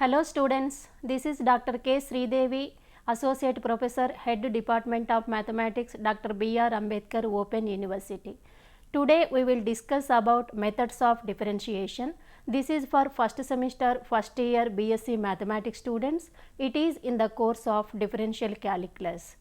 Hello students, this is Dr. K. Sridevi, Associate Professor, Head Department of Mathematics, Dr. B.R. Ambedkar Open University. Today we will discuss about methods of differentiation. This is for first semester, first year BSc Mathematics students. It is in the course of differential calculus.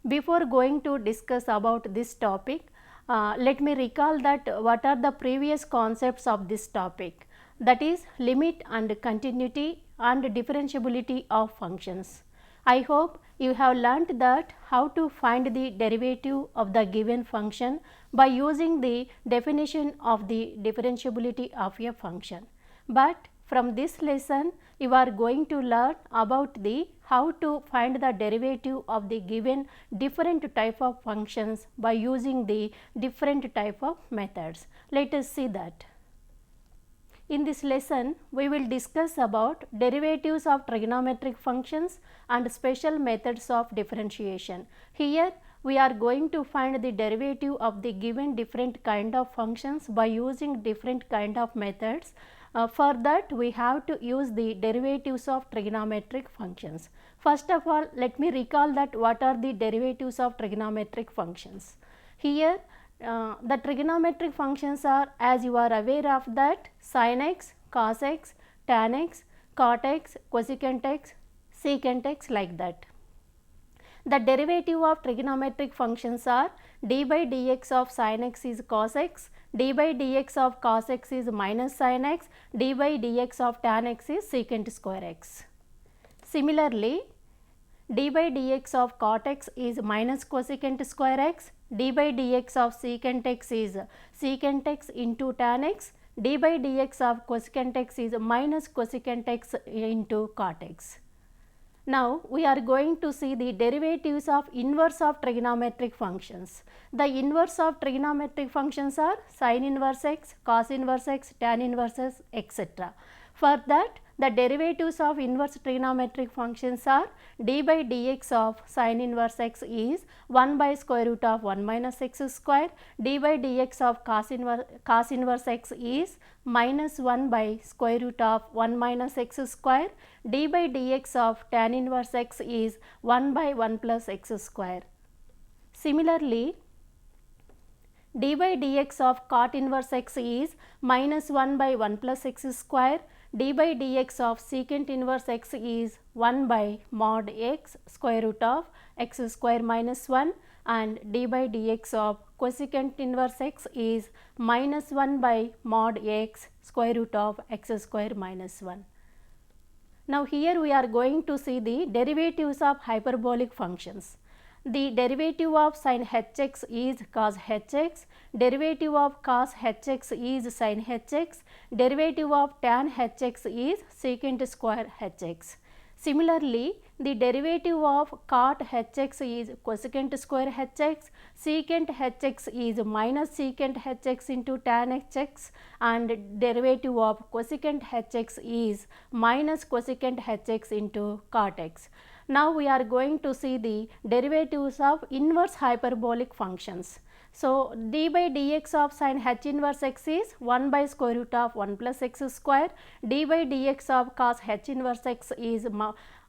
Before going to discuss about this topic, let me recall that what are the previous concepts of this topic, that is limit and continuity and differentiability of functions. I hope you have learnt that how to find the derivative of the given function by using the definition of the differentiability of a function. But from this lesson you are going to learn about the how to find the derivative of the given different type of functions by using the different type of methods. Let us see that. In this lesson, we will discuss about derivatives of trigonometric functions and special methods of differentiation. Here, we are going to find the derivative of the given different kind of functions by using different kind of methods. For that, we have to use the derivatives of trigonometric functions. First of all, let me recall that what are the derivatives of trigonometric functions. Here, the trigonometric functions are, as you are aware of that, sin x, cos x, tan x, cot x, cosecant x, secant x, like that. The derivative of trigonometric functions are d by dx of sin x is cos x, d by dx of cos x is minus sin x, d by dx of tan x is secant square x. Similarly, d by dx of cot x is minus cosecant square x, d by dx of secant x is secant x into tan x, d by dx of cosecant x is minus cosecant x into cot x. Now, we are going to see the derivatives of inverse of trigonometric functions. The inverse of trigonometric functions are sin inverse x, cos inverse x, tan inverse x, etc. For that, the derivatives of inverse trigonometric functions are d by dx of sin inverse x is 1 by square root of 1 minus x square, d by dx of cos inverse x is minus 1 by square root of 1 minus x square, d by dx of tan inverse x is 1 by 1 plus x square. Similarly, d by dx of cot inverse x is minus 1 by 1 plus x square, d by dx of secant inverse x is 1 by mod x square root of x square minus 1, and d by dx of cosecant inverse x is minus 1 by mod x square root of x square minus 1. Now, here we are going to see the derivatives of hyperbolic functions. The derivative of sin hx is cos hx, derivative of cos hx is sin hx, derivative of tan hx is secant square hx. Similarly, the derivative of cot hx is cosecant square hx, secant hx is minus secant hx into tan hx, and derivative of cosecant hx is minus cosecant hx into cot x. Now, we are going to see the derivatives of inverse hyperbolic functions. So, d by dx of sin h inverse x is 1 by square root of 1 plus x square, d by dx of cos h inverse x is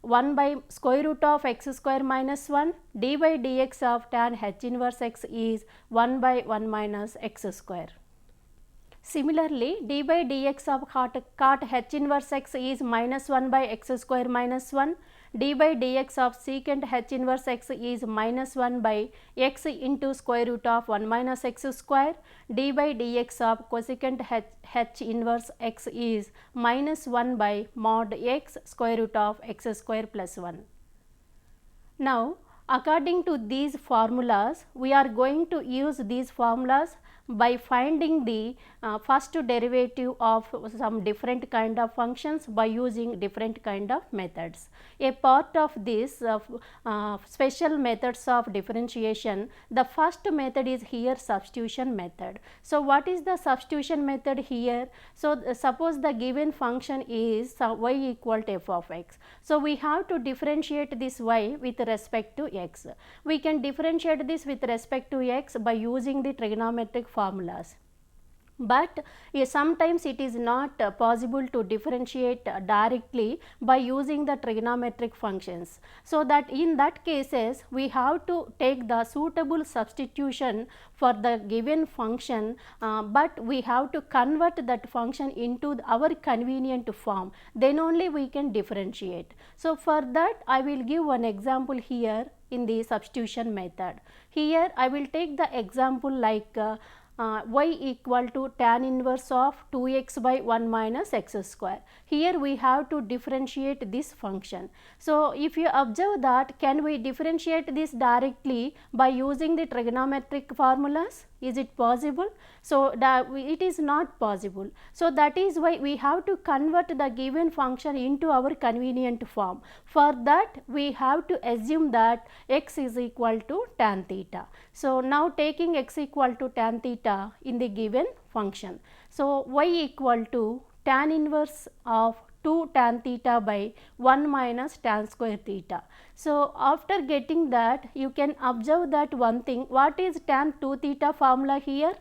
1 by square root of x square minus 1, d by dx of tan h inverse x is 1 by 1 minus x square. Similarly, d by dx of cot h inverse x is minus 1 by x square minus 1, d by dx of secant h inverse x is minus 1 by x into square root of 1 minus x square, d by dx of cosecant h inverse x is minus 1 by mod x square root of x square plus 1. Now, according to these formulas, we are going to use these formulas by finding the first derivative of some different kind of functions by using different kind of methods. A part of this special methods of differentiation, the first method is here substitution method. So, what is the substitution method here? So, suppose the given function is y equal to f of x. So, we have to differentiate this y with respect to x. We can differentiate this with respect to x by using the trigonometric formulas. But sometimes it is not possible to differentiate directly by using the trigonometric functions. So that in that cases we have to take the suitable substitution for the given function, but we have to convert that function into our convenient form, then only we can differentiate. So for that I will give one example here in the substitution method. Here I will take the example like y equal to tan inverse of 2x by 1 minus x square. Here we have to differentiate this function. So if you observe that, can we differentiate this directly by using the trigonometric formulas? Is it possible? So it is not possible. So that is why we have to convert the given function into our convenient form. For that we have to assume that x is equal to tan theta. So now taking x equal to tan theta in the given function. So y equal to tan inverse of 2 tan theta by 1 minus tan square theta. So after getting that, you can observe that one thing, what is tan 2 theta formula here?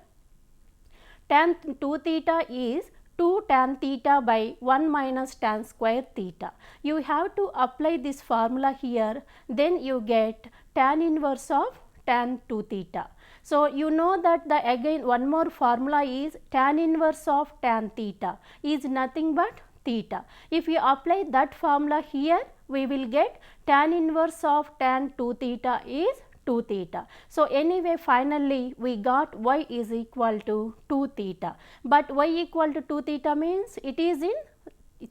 Tan 2 theta is 2 tan theta by 1 minus tan square theta. You have to apply this formula here, then you get tan inverse of tan 2 theta. So you know that the again one more formula is tan inverse of tan theta is nothing but theta. If you apply that formula here, we will get tan inverse of tan 2 theta is 2 theta. So anyway finally we got y is equal to 2 theta, but y equal to 2 theta means it is in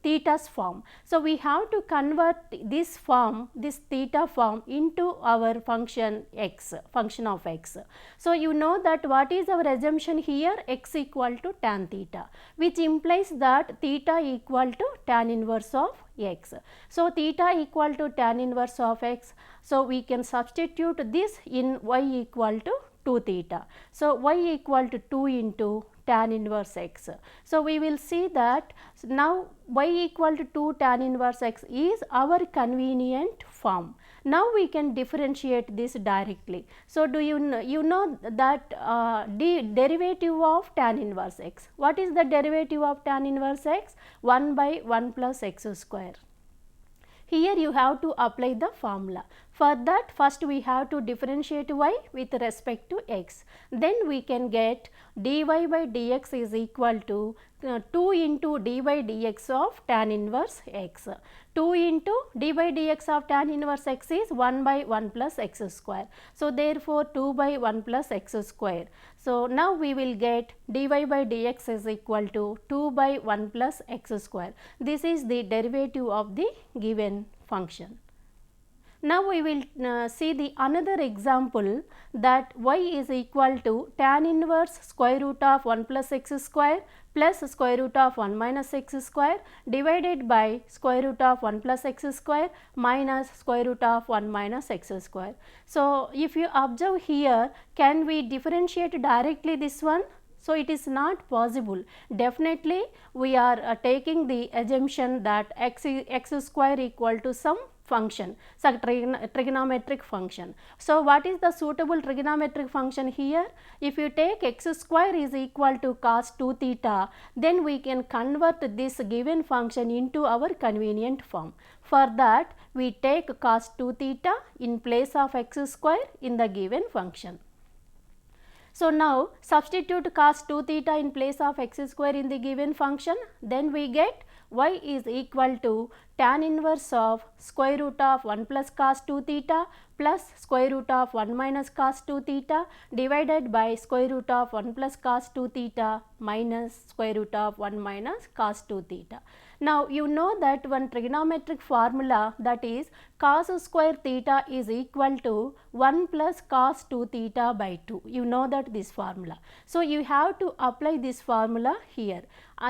theta's form. So we have to convert this form, this theta form, into our function x, function of x. So you know that what is our assumption here, x equal to tan theta, which implies that theta equal to tan inverse of x. So theta equal to tan inverse of x, so we can substitute this in y equal to 2 theta. So y equal to 2 into tan inverse x. So we will see that now y equal to 2 tan inverse x is our convenient form. Now we can differentiate this directly. So do you know that derivative of tan inverse x? What is the derivative of tan inverse x? 1 by 1 plus x square. Here you have to apply the formula. For that first we have to differentiate y with respect to x. Then we can get dy by dx is equal to 2 into d by dx of tan inverse x. 2 into d by dx of tan inverse x is 1 by 1 plus x square. So therefore 2 by 1 plus x square. So now we will get dy by dx is equal to 2 by 1 plus x square. This is the derivative of the given function. Now we will see the another example that y is equal to tan inverse square root of 1 plus x square plus square root of 1 minus x square divided by square root of 1 plus x square minus square root of 1 minus x square. So if you observe here, can we differentiate directly this one? So it is not possible. Definitely we are taking the assumption that x square equal to some function, so trigonometric function. So what is the suitable trigonometric function here? If you take x square is equal to cos 2 theta, then we can convert this given function into our convenient form. For that we take cos 2 theta in place of x square in the given function. So now substitute cos 2 theta in place of x square in the given function, then we get y is equal to tan inverse of square root of 1 plus cos 2 theta plus square root of 1 minus cos 2 theta divided by square root of 1 plus cos 2 theta minus square root of 1 minus cos 2 theta. Now you know that one trigonometric formula, that is cos square theta is equal to 1 plus cos 2 theta by 2. You know that this formula. So you have to apply this formula here.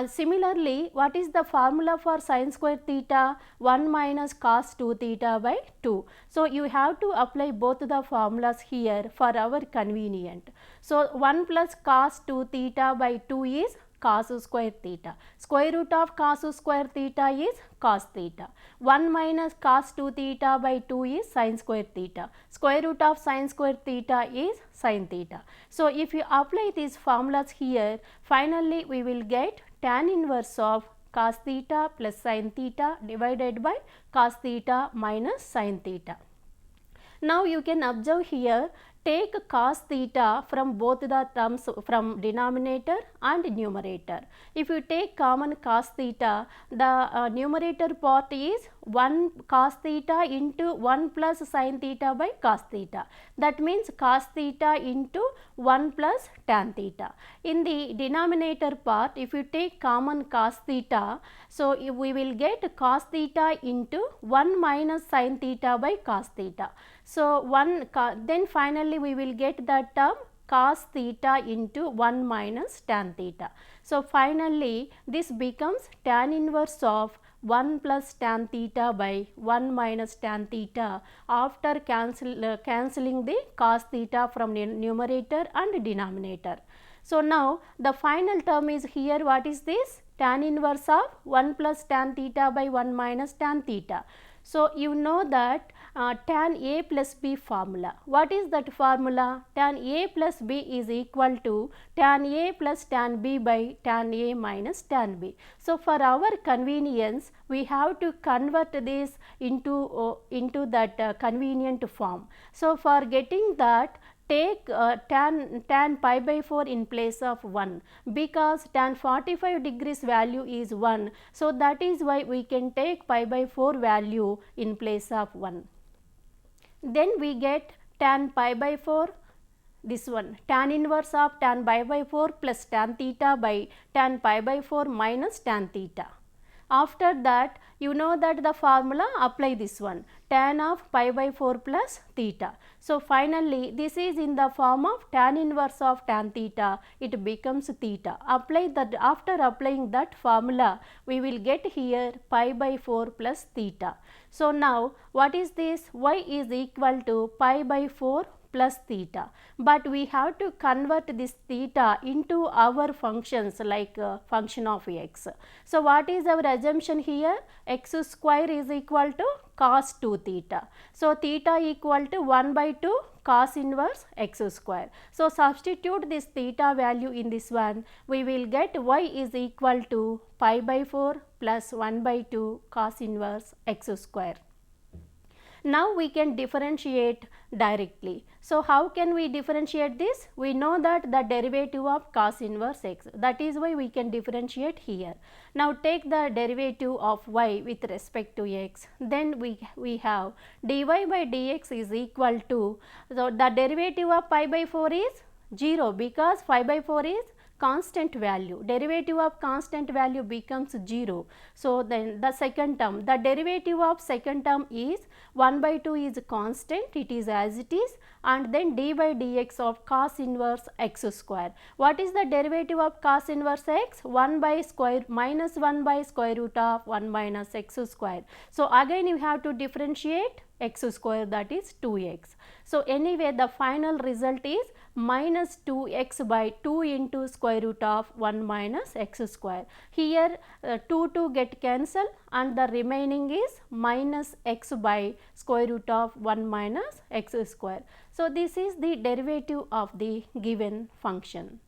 Similarly, what is the formula for sin square theta? 1 minus cos 2 theta by 2. So you have to apply both the formulas here for our convenient. So 1 plus cos 2 theta by 2 is cos square theta. Square root of cos square theta is cos theta. 1 minus cos 2 theta by 2 is sin square theta. Square root of sin square theta is sin theta. So, if you apply these formulas here, finally we will get tan inverse of cos theta plus sin theta divided by cos theta minus sin theta. Now, you can observe here, take cos theta from both the terms, from denominator and numerator. If you take common cos theta, the numerator part is 1 cos theta into 1 plus sin theta by cos theta. That means cos theta into 1 plus tan theta. In the denominator part, if you take common cos theta, so we will get cos theta into 1 minus sin theta by cos theta. So, then finally we will get that term cos theta into 1 minus tan theta. So, finally this becomes tan inverse of 1 plus tan theta by 1 minus tan theta after cancelling the cos theta from numerator and denominator. So, now the final term is here, what is this? Tan inverse of 1 plus tan theta by 1 minus tan theta. So, you know that tan A plus B formula. What is that formula? Tan A plus B is equal to tan A plus tan B by tan A minus tan B. So, for our convenience, we have to convert this into that convenient form. So, for getting that, take tan pi by 4 in place of 1, because tan 45 degrees value is 1. So, that is why we can take pi by 4 value in place of 1. Then we get tan pi by 4, this one, tan inverse of tan pi by 4 plus tan theta by tan pi by 4 minus tan theta. After that, you know that the formula, apply this one, tan of pi by 4 plus theta. So, finally, this is in the form of tan inverse of tan theta, it becomes theta. Apply that, after applying that formula, we will get here pi by 4 plus theta. So, now what is this? Y is equal to pi by 4 plus theta, but we have to convert this theta into our functions like function of x. So, what is our assumption here? X square is equal to cos 2 theta. So, theta equal to 1 by 2 cos inverse x square. So, substitute this theta value in this one, we will get y is equal to pi by 4 plus 1 by 2 cos inverse x square. Now, we can differentiate directly. So, how can we differentiate this? We know that the derivative of cos inverse x, that is why we can differentiate here. Now, take the derivative of y with respect to x, then we have dy by dx is equal to, so the derivative of pi by 4 is 0, because pi by 4 is constant value, derivative of constant value becomes 0. So, then the second term, the derivative of second term is 1 by 2 is constant, it is as it is, and then d by dx of cos inverse x square. What is the derivative of cos inverse x? 1 by square minus 1 by square root of 1 minus x square. So, again you have to differentiate x square, that is 2x. So, anyway the final result is minus 2x by 2 into square root of 1 minus x square. Here 2 get cancelled and the remaining is minus x by square root of 1 minus x square. So, this is the derivative of the given function.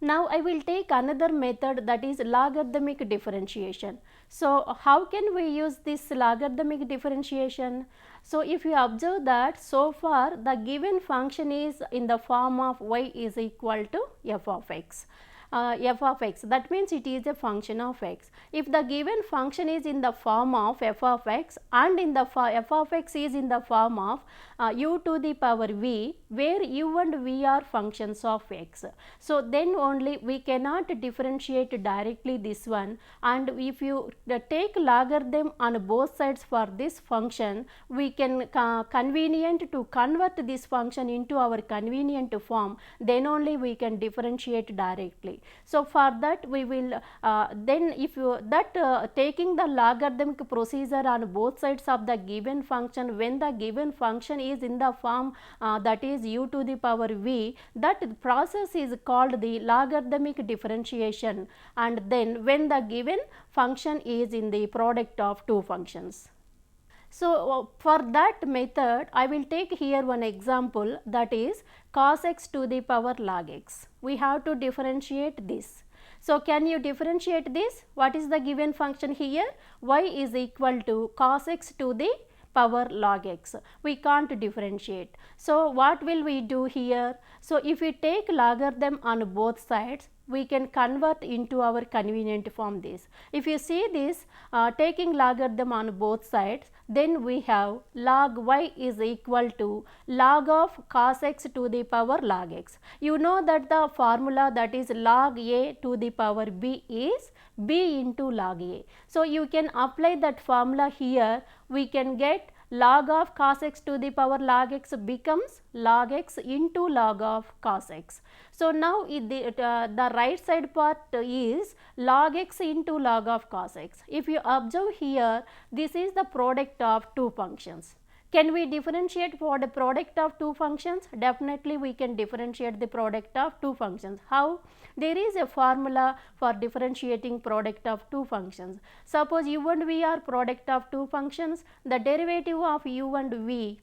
Now, I will take another method, that is logarithmic differentiation. So, how can we use this logarithmic differentiation? So, if you observe that so far the given function is in the form of y is equal to f of x. F of x, that means it is a function of x. If the given function is in the form of f of x and in the f of x is in the form of u to the power v, where u and v are functions of x. So, then only we cannot differentiate directly this one, and if you take logarithm on both sides for this function, we can convenient to convert this function into our convenient form, then only we can differentiate directly. So for that we will then if you taking the logarithmic procedure on both sides of the given function, when the given function is in the form that is u to the power v, that process is called the logarithmic differentiation, and then when the given function is in the product of two functions. So for that method I will take here one example, that is cos x to the power log x. We have to differentiate this. So can you differentiate this? What is the given function here? Y is equal to cos x to the power log x. We can't differentiate. So what will we do here? So if we take logarithm on both sides, we can convert into our convenient form this. If you see this, taking logarithm on both sides, then we have log y is equal to log of cos x to the power log x. You know that the formula, that is log a to the power b, is b into log a. So you can apply that formula here. We can get log of cos x to the power log x becomes log x into log of cos x. So now the right side part is log x into log of cos x. If you observe here, this is the product of two functions. Can we differentiate for the product of two functions? Definitely we can differentiate the product of two functions. How? There is a formula for differentiating product of two functions. Suppose u and v are product of two functions, the derivative of u and v,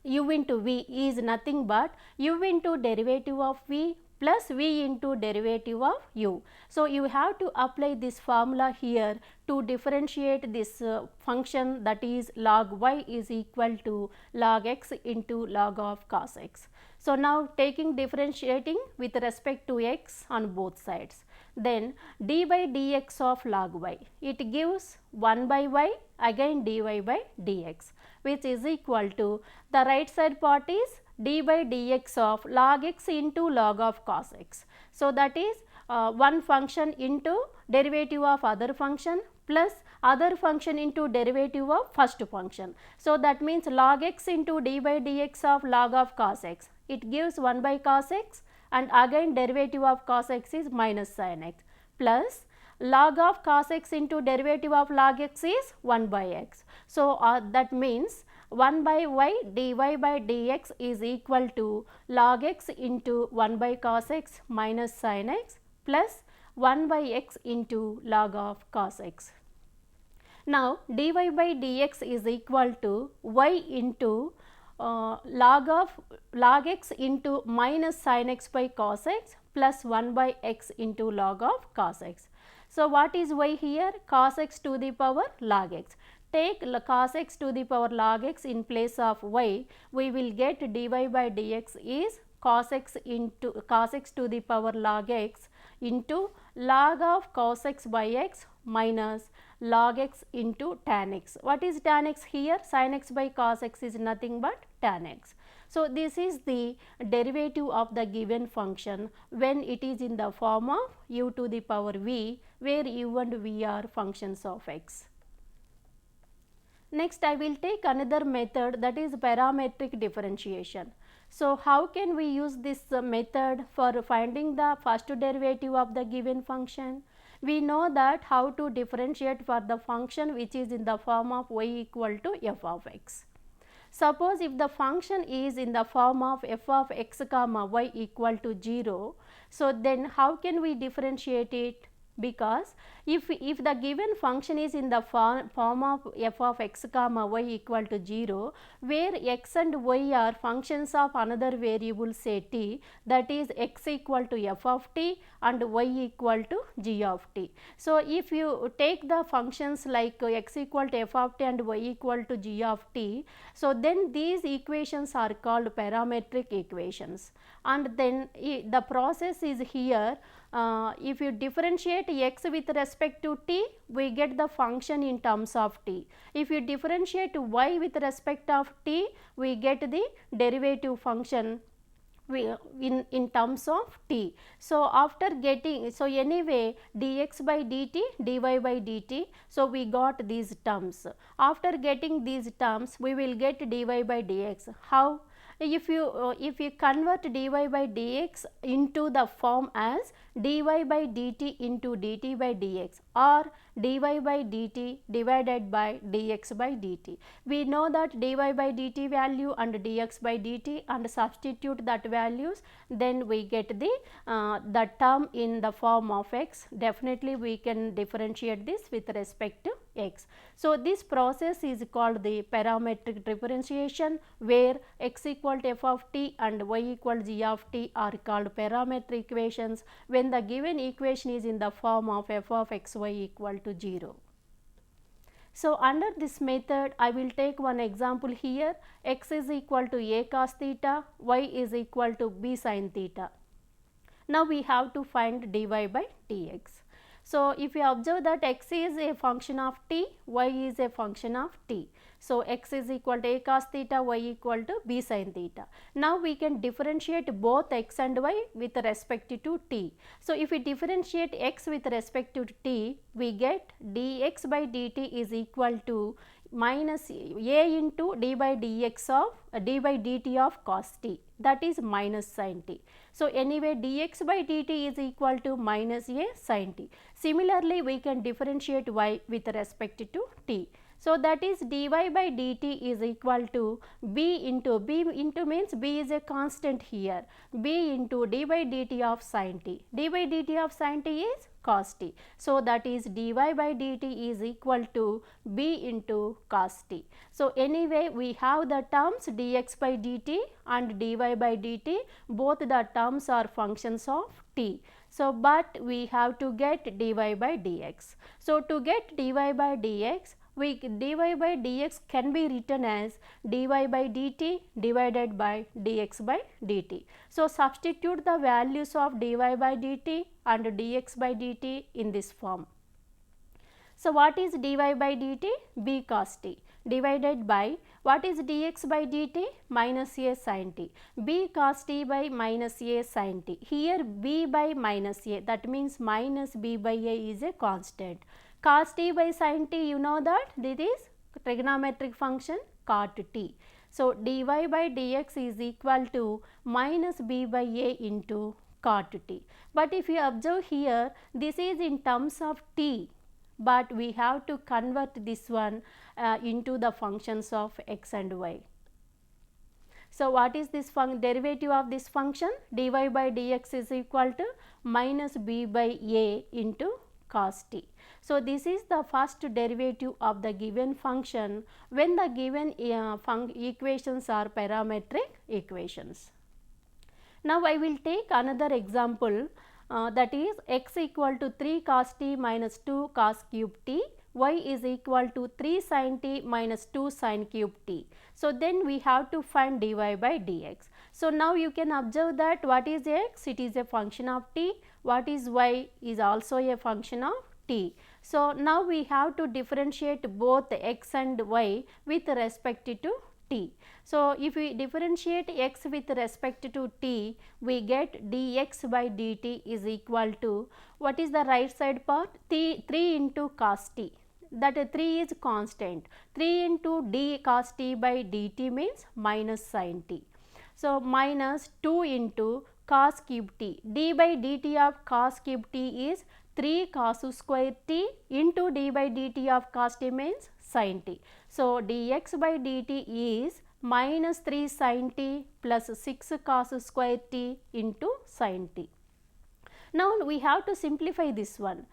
u into v is nothing but u into derivative of v plus v into derivative of u. So you have to apply this formula here to differentiate this function, that is log y is equal to log x into log of cos x. So now taking differentiating with respect to x on both sides, then d by dx of log y, it gives 1 by y, again dy by dx, which is equal to, the right side part is d by dx of log x into log of cos x. So that is one function into derivative of other function plus other function into derivative of first function. So that means log x into d by dx of log of cos x, it gives 1 by cos x, and again derivative of cos x is minus sin x, plus log of cos x into derivative of log x is 1 by x. So that means 1 by y dy by dx is equal to log x into 1 by cos x minus sin x plus 1 by x into log of cos x. Now dy by dx is equal to y into log x into minus sin x by cos x plus 1 by x into log of cos x. So what is y here? Cos x to the power log x. Take cos x to the power log x in place of y, we will get dy by dx is cos x to the power log x into log of cos x by x minus log x into tan x. What is tan x here? Sin x by cos x is nothing but tan x. So this is the derivative of the given function when it is in the form of u to the power v, where u and v are functions of x. Next I will take another method, that is parametric differentiation. So how can we use this method for finding the first derivative of the given function? We know that how to differentiate for the function which is in the form of y equal to f of x. Suppose if the function is in the form of f of x comma y equal to 0, so then how can we differentiate it? Because if the given function is in the form of f of x comma y equal to 0, where x and y are functions of another variable say t, that is x equal to f of t and y equal to g of t. So if you take the functions like x equal to f of t and y equal to g of t, so then these equations are called parametric equations, and then the process is here. If you differentiate x with respect to t, we get the function in terms of t. If you differentiate y with respect of t, we get the derivative function in terms of t. So after getting, so anyway dx by dt, dy by dt, so we got these terms. After getting these terms, we will get dy by dx. How? if you convert dy by dx into the form as dy by dt into dt by dx or dy by dt divided by dx by dt. We know that dy by dt value and dx by dt, and substitute that values, then we get the term in the form of x. Definitely we can differentiate this with respect to x. So this process is called the parametric differentiation, where x equal to f of t and y equal g of t are called parametric equations when the given equation is in the form of f of x y equal to 0. So under this method, I will take one example here. X is equal to a cos theta, y is equal to b sin theta. Now we have to find dy by dx. So if you observe that x is a function of t, y is a function of t. So x is equal to a cos theta, y equal to b sin theta. Now we can differentiate both x and y with respect to t. So if we differentiate x with respect to t, we get dx by dt is equal to minus a into d by dx of d by dt of cos t, that is minus sin t. So anyway dx by dt is equal to minus a sin t. Similarly we can differentiate y with respect to t. So that is dy by dt is equal to b into means b is a constant here, b into d by dt of sin t. D by dt of sin t is cos t. So that is dy by dt is equal to b into cos t. So anyway we have the terms dx by dt and dy by dt, both the terms are functions of t. So but we have to get dy by dx. So to get dy by dx, dy by dx can be written as dy by dt divided by dx by dt. So substitute the values of dy by dt and dx by dt in this form. So what is dy by dt? b cos t divided by what is dx by dt? Minus a sin t. b cos t by minus a sin t. Here b by minus a, that means minus b by a is a constant. Cos t by sin t, you know that this is trigonometric function cot t. So dy by dx is equal to minus b by a into cot t. But if you observe here, this is in terms of t, but we have to convert this one into the functions of x and y. So what is this derivative of this function? Dy by dx is equal to minus b by a into cos t. So this is the first derivative of the given function when the given equations are parametric equations. Now I will take another example, that is x equal to 3 cos t minus 2 cos cube t, y is equal to 3 sin t minus 2 sin cube t. So then we have to find dy by dx. So now you can observe that what is x? It is a function of t. What is y? Is also a function of t. So now we have to differentiate both x and y with respect to t. So if we differentiate x with respect to t, we get dx by dt is equal to, what is the right side part? 3 into cos t. That 3 is constant. 3 into d cos t by dt means minus sin t. So minus 2 into cos cube t. D by dt of cos cube t is 3 cos square t into d by dt of cos t means sin t. So dx by dt is minus 3 sin t plus 6 cos square t into sin t. Now we have to simplify this one.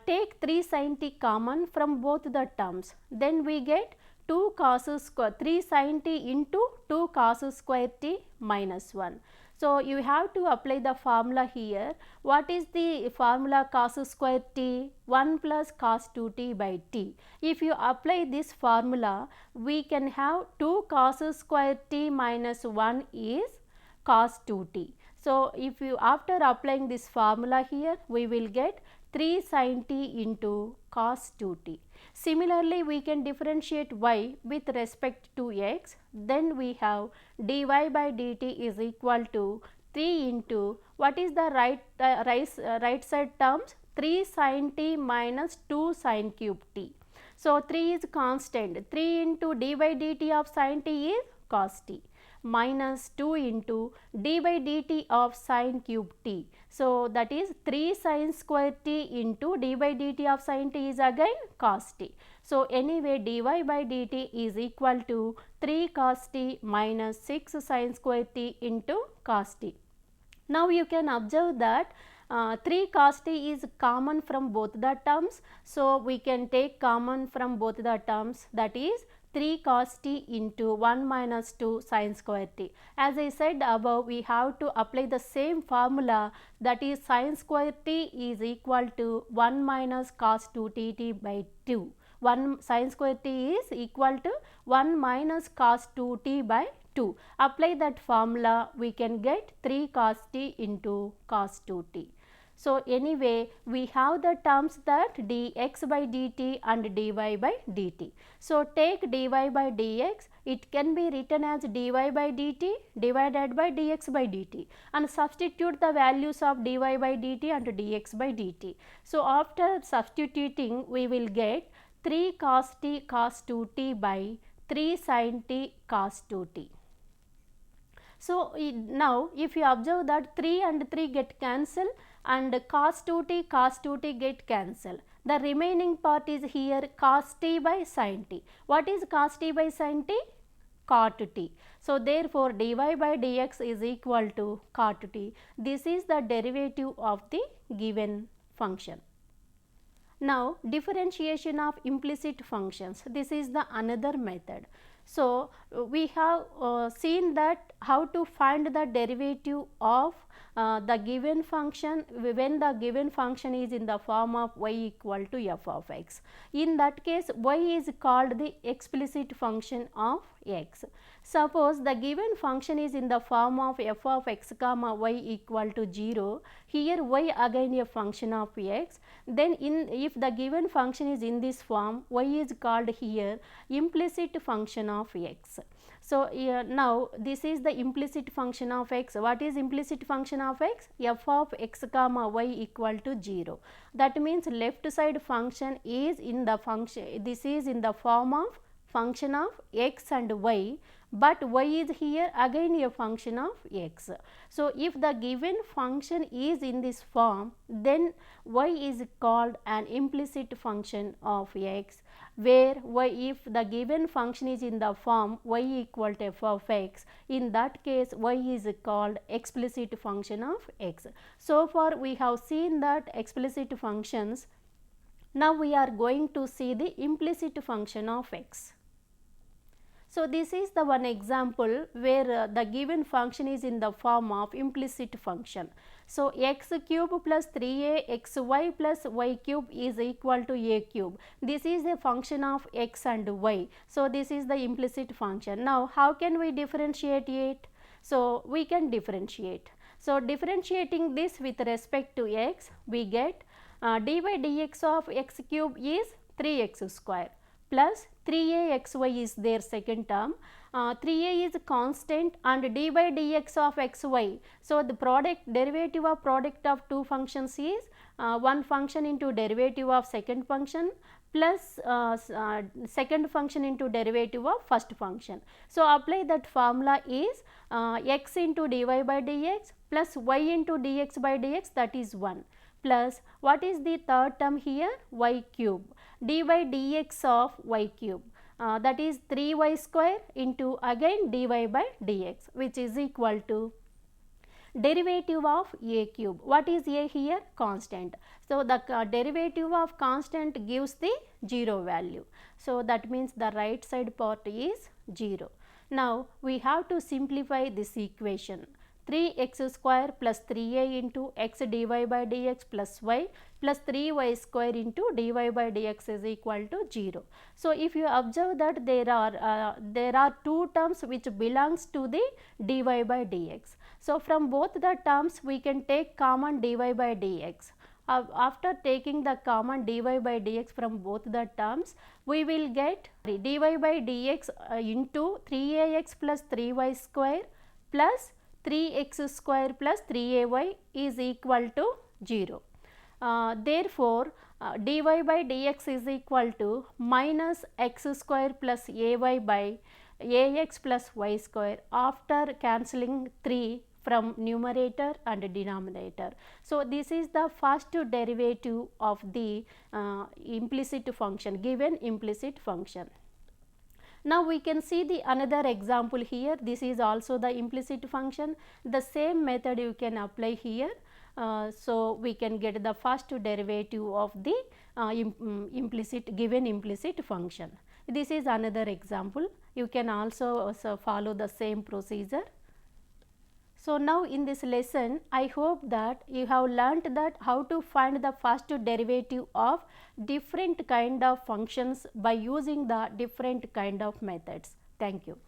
Take 3 sin t common from both the terms. Then we get 2 cos square 3 sin t into 2 cos square t minus 1. So you have to apply the formula here. What is the formula cos square t? 1 plus cos 2t by t. If you apply this formula, we can have 2 cos square t minus 1 is cos 2t. So if you after applying this formula here, we will get 3 sin t into cos 2t. Similarly, we can differentiate y with respect to x. Then we have dy by dt is equal to 3 into, what is the right side terms? 3 sin t minus 2 sin cube t. So 3 is constant. 3 into d by dt of sin t is cos t. minus 2 into d by dt of sin cube t. So that is 3 sin square t into d by dt of sin t is again cos t. So anyway dy by dt is equal to 3 cos t minus 6 sin square t into cos t. Now you can observe that 3 cos t is common from both the terms. So we can take common from both the terms, that is 3 cos t into 1 minus 2 sin square t. As I said above, we have to apply the same formula, that is sin square t is equal to 1 minus cos 2 t by 2. 1 sin square t is equal to 1 minus cos 2 t by 2. Apply that formula, we can get 3 cos t into cos 2 t. So anyway, we have the terms that dx by dt and dy by dt. So take dy by dx, it can be written as dy by dt divided by dx by dt, and substitute the values of dy by dt and dx by dt. So after substituting, we will get 3 cos t cos 2 t by 3 sin t cos 2 t. So now if you observe that 3 and 3 get cancelled and cos 2t get cancelled. The remaining part is here cos t by sin t. What is cos t by sin t? Cot t. So therefore dy by dx is equal to cot t. This is the derivative of the given function. Now differentiation of implicit functions. This is the another method. So we have seen that how to find the derivative of the given function when the given function is in the form of y equal to f of x. In that case, y is called the explicit function of x. Suppose the given function is in the form of f of x comma y equal to 0. Here y again a function of x. Then if the given function is in this form, y is called here implicit function of x. So now this is the implicit function of x. What is implicit function of x? F of x comma y equal to 0. That means left side function is in the function, this is in the form of function of x and y, but y is here again a function of x. So if the given function is in this form, then y is called an implicit function of x, where y, if the given function is in the form y equal to f of x, in that case y is called explicit function of x. So far we have seen that explicit functions. Now we are going to see the implicit function of x. So this is the one example where the given function is in the form of implicit function. So x cube plus 3a xy plus y cube is equal to a cube. This is a function of x and y. So this is the implicit function. Now how can we differentiate it? So we can differentiate. So differentiating this with respect to x, we get d by dx of x cube is 3x square plus 3a xy is their second term. 3a is constant and d by dx of xy. So the derivative of product of two functions is one function into derivative of second function plus second function into derivative of first function. So apply that formula is x into dy by dx plus y into dx by dx, that is 1, plus what is the third term here? Y cube, d by dx of y cube, that is 3y square into again dy by dx, which is equal to derivative of a cube. What is a here? Constant. So the derivative of constant gives the 0 value. So that means the right side part is 0. Now we have to simplify this equation. 3x square plus 3a into x dy by dx plus y plus 3y square into dy by dx is equal to 0. So if you observe that there are two terms which belongs to the dy by dx. So from both the terms we can take common dy by dx. After taking the common dy by dx from both the terms, we will get dy by dx into 3ax plus 3y square plus 3x square plus 3ay is equal to 0. Therefore, dy by dx is equal to minus x square plus ay by ax plus y square after cancelling 3 from numerator and denominator. So, this is the first derivative of the implicit function, given implicit function. Now, we can see the another example here. This is also the implicit function. The same method you can apply here. So, we can get the first derivative of the given implicit function. This is another example. You can also follow the same procedure. So, now in this lesson, I hope that you have learnt that how to find the first derivative of different kind of functions by using the different kind of methods. Thank you.